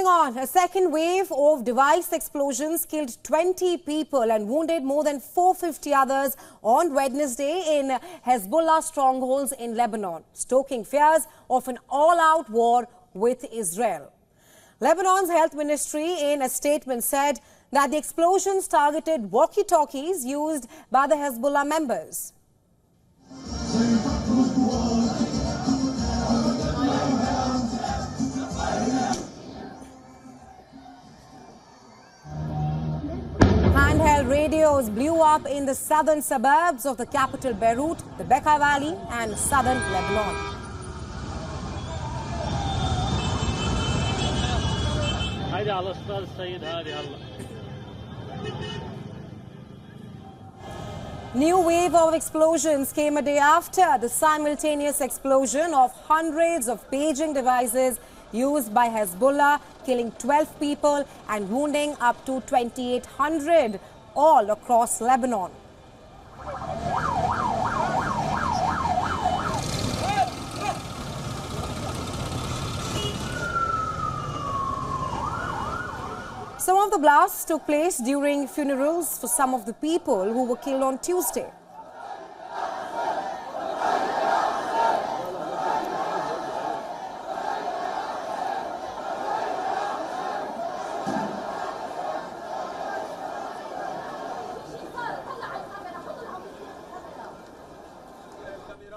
Moving on, a second wave of device explosions killed 20 people and wounded more than 450 others on Wednesday in Hezbollah strongholds in Lebanon, stoking fears of an all-out war with Israel. Lebanon's health ministry in a statement said that the explosions targeted walkie-talkies used by the Hezbollah members. Handheld radios blew up in the southern suburbs of the capital Beirut, the Bekaa Valley and southern Lebanon. New wave of explosions came a day after the simultaneous explosion of hundreds of paging devices used by Hezbollah, killing 12 people and wounding up to 2,800 all across Lebanon. Some of the blasts took place during funerals for some of the people who were killed on Tuesday.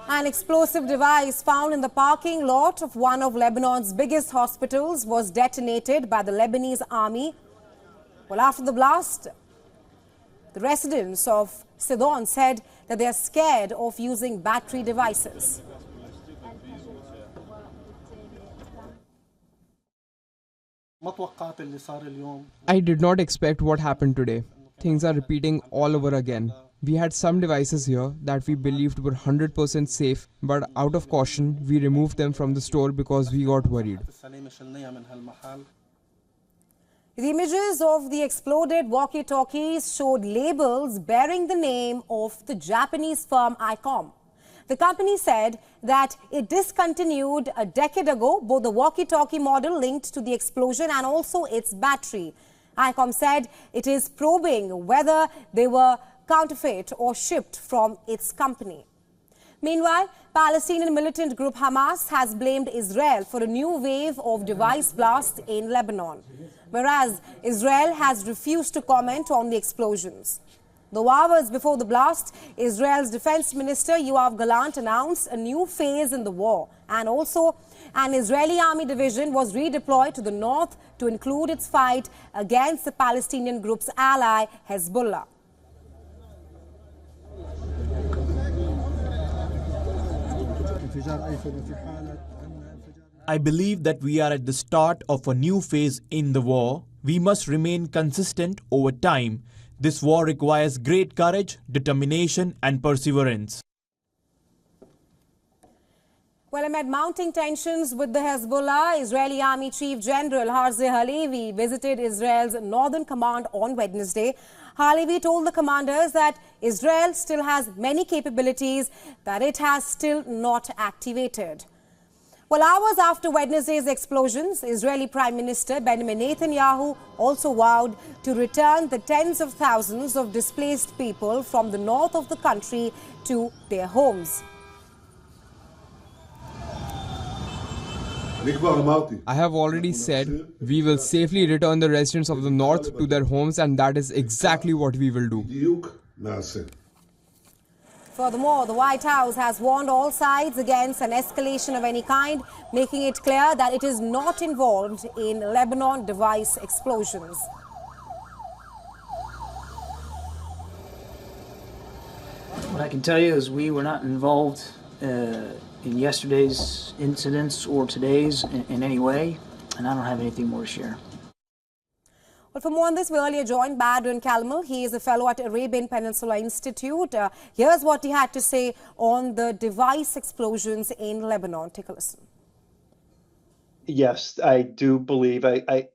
An explosive device found in the parking lot of one of Lebanon's biggest hospitals was detonated by the Lebanese army. Well, after the blast, the residents of Sidon said that they are scared of using battery devices. I did not expect what happened today. Things are repeating all over again. We had some devices here that we believed were 100% safe, but out of caution, we removed them from the store because we got worried. The images of the exploded walkie-talkies showed labels bearing the name of the Japanese firm ICOM. The company said that it discontinued a decade ago both the walkie-talkie model linked to the explosion and also its battery. ICOM said it is probing whether they were counterfeit or shipped from its company. Meanwhile, Palestinian militant group Hamas has blamed Israel for a new wave of device blasts in Lebanon, whereas Israel has refused to comment on the explosions. Though hours before the blast, Israel's defense minister Yoav Gallant announced a new phase in the war, and also an Israeli army division was redeployed to the north to include its fight against the Palestinian group's ally Hezbollah. I believe that we are at the start of a new phase in the war. We must remain consistent over time. This war requires great courage, determination and perseverance. Well, amid mounting tensions with the Hezbollah, Israeli Army Chief General Herzi Halevi visited Israel's northern command on Wednesday. Halevi told the commanders that Israel still has many capabilities that it has still not activated. Well, hours after Wednesday's explosions, Israeli Prime Minister Benjamin Netanyahu also vowed to return the tens of thousands of displaced people from the north of the country to their homes. I have already said we will safely return the residents of the north to their homes, and that is exactly what we will do. Furthermore, the White House has warned all sides against an escalation of any kind, making it clear that it is not involved in Lebanon device explosions. What I can tell you is we were not involved in yesterday's incidents or today's in any way, and I don't have anything more to share. Well, for more on this, we earlier joined by Adrian Calmel. He is a fellow at Arabian Peninsula Institute. Here's what he had to say on the device explosions in Lebanon. Take a listen. Yes, I do believe.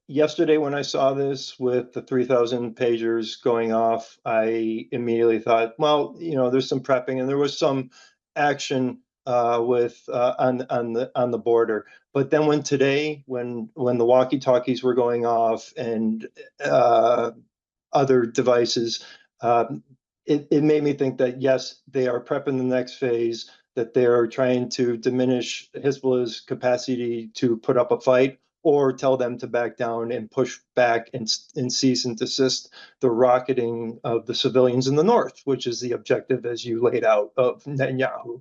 Yesterday when I saw this with the 3,000 pagers going off, I immediately thought, well, you know, there's some prepping and there was some action on the border. But then when the walkie-talkies were going off and other devices, it made me think that yes, they are prepping the next phase, that they're trying to diminish Hezbollah's capacity to put up a fight, or tell them to back down and push back and cease and desist the rocketing of the civilians in the north, which is the objective, as you laid out, of Netanyahu.